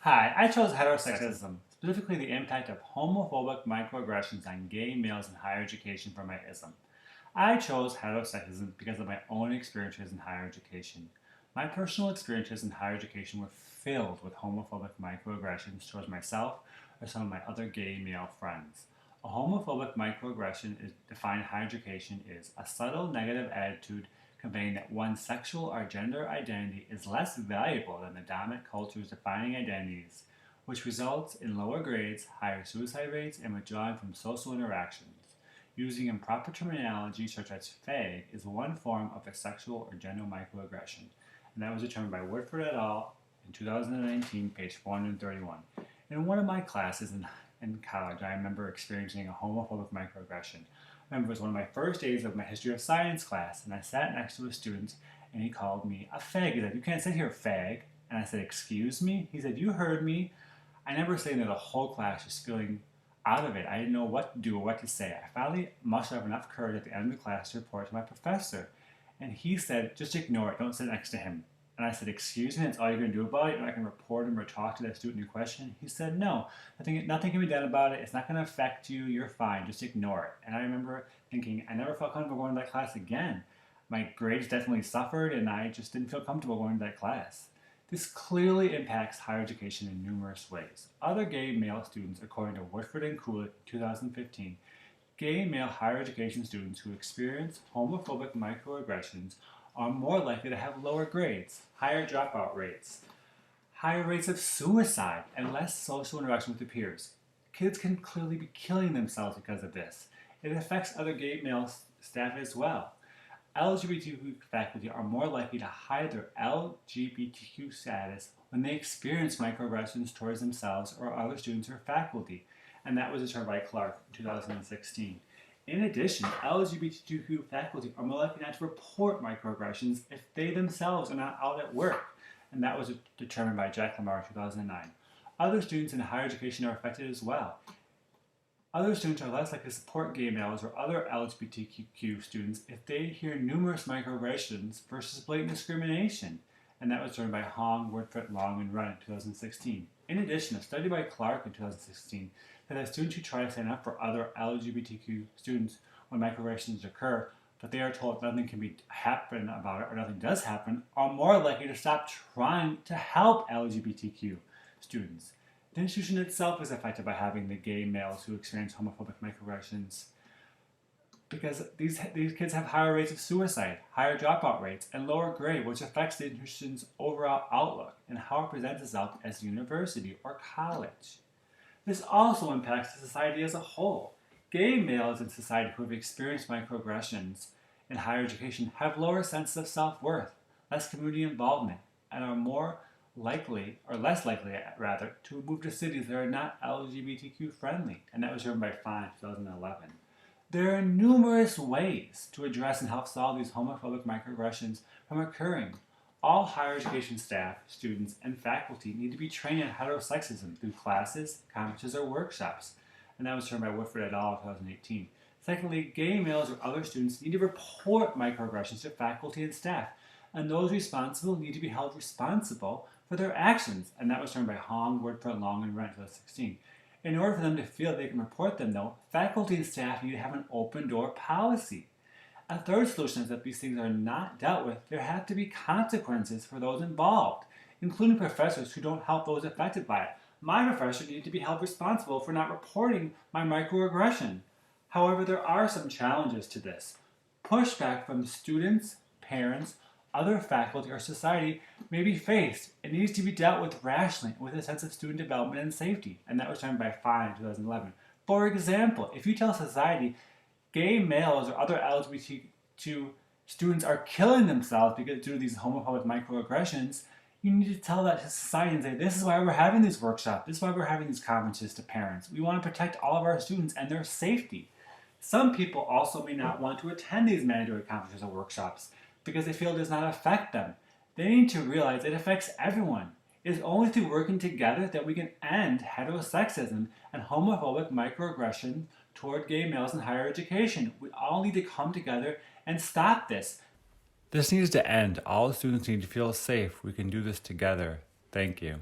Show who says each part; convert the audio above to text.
Speaker 1: Hi, I chose heterosexism, specifically the impact of homophobic microaggressions on gay males in higher education for my ism. I chose heterosexism because of my own experiences in higher education. My personal experiences in higher education were filled with homophobic microaggressions towards myself or some of my other gay male friends. A homophobic microaggression is defined in higher education is a subtle negative attitude conveying that one's sexual or gender identity is less valuable than the dominant culture's defining identities, which results in lower grades, higher suicide rates, and withdrawing from social interactions. Using improper terminology such as fag is one form of a sexual or gender microaggression, and that was determined by Woodford et al. In 2019, page 431. In one of my classes in college, I remember experiencing a homophobic microaggression. I remember it was one of my first days of my history of science class, and I sat next to a student, and he called me a fag. He said, "You can't sit here, fag." And I said, "Excuse me?" He said, "You heard me." I remember sitting there the whole class just feeling out of it. I didn't know what to do or what to say. I finally mustered up enough courage at the end of the class to report to my professor. And he said, "Just ignore it. Don't sit next to him." And I said, "Excuse me, that's all you're going to do about it? And I can report him or talk to that student in question?" He said, "No, nothing can be done about it. It's not going to affect you. You're fine. Just ignore it." And I remember thinking, I never felt comfortable going to that class again. My grades definitely suffered, and I just didn't feel comfortable going to that class. This clearly impacts higher education in numerous ways. Other gay male students, according to Woodford and Coolett, 2015, gay male higher education students who experience homophobic microaggressions are more likely to have lower grades, higher dropout rates, higher rates of suicide, and less social interaction with their peers. Kids can clearly be killing themselves because of this. It affects other gay male staff as well. LGBTQ faculty are more likely to hide their LGBTQ status when they experience microaggressions towards themselves or other students or faculty, and that was determined by Clark in 2016. In addition, LGBTQ faculty are more likely not to report microaggressions if they themselves are not out at work, and that was determined by Jack Lamar in 2009. Other students in higher education are affected as well. Other students are less likely to support gay males or other LGBTQ students if they hear numerous microaggressions versus blatant discrimination, and that was determined by Hong, Woodford, Long, and Run in 2016. In addition, a study by Clark in 2016 said that students who try to stand up for other LGBTQ students when microaggressions occur, but they are told nothing can be happen about it or nothing does happen, are more likely to stop trying to help LGBTQ students. The institution itself is affected by having the gay males who experience homophobic microaggressions because these kids have higher rates of suicide, higher dropout rates, and lower grade, which affects the institution's overall outlook and how it presents itself as a university or college. This also impacts the society as a whole. Gay males in society who have experienced microaggressions in higher education have lower senses of self-worth, less community involvement, and are more likely, or less likely rather, to move to cities that are not LGBTQ friendly, and that was driven by Fine in 2011. There are numerous ways to address and help solve these homophobic microaggressions from occurring. All higher education staff, students, and faculty need to be trained in heterosexism through classes, conferences, or workshops, and that was determined by Woodford et al. In 2018. Secondly, gay males or other students need to report microaggressions to faculty and staff, and those responsible need to be held responsible for their actions, and that was determined by Hong, Woodford, Long, and Rent in 2016. In order for them to feel they can report them, though, faculty and staff need to have an open door policy. A third solution is that these things are not dealt with, there have to be consequences for those involved, including professors who don't help those affected by it. My professor needed to be held responsible for not reporting my microaggression. However, there are some challenges to this. Pushback from students, parents, other faculty, or society may be faced. It needs to be dealt with rationally with a sense of student development and safety, and that was done by Fine in 2011. For example, if you tell society gay males or other LGBTQ students are killing themselves due to these homophobic microaggressions, you need to tell that to society and say, this is why we're having these workshops, this is why we're having these conferences to parents. We want to protect all of our students and their safety. Some people also may not want to attend these mandatory conferences or workshops because they feel it does not affect them. They need to realize it affects everyone. It is only through working together that we can end heterosexism and homophobic microaggression toward gay males in higher education. We all need to come together and stop this. This needs to end. All students need to feel safe. We can do this together. Thank you.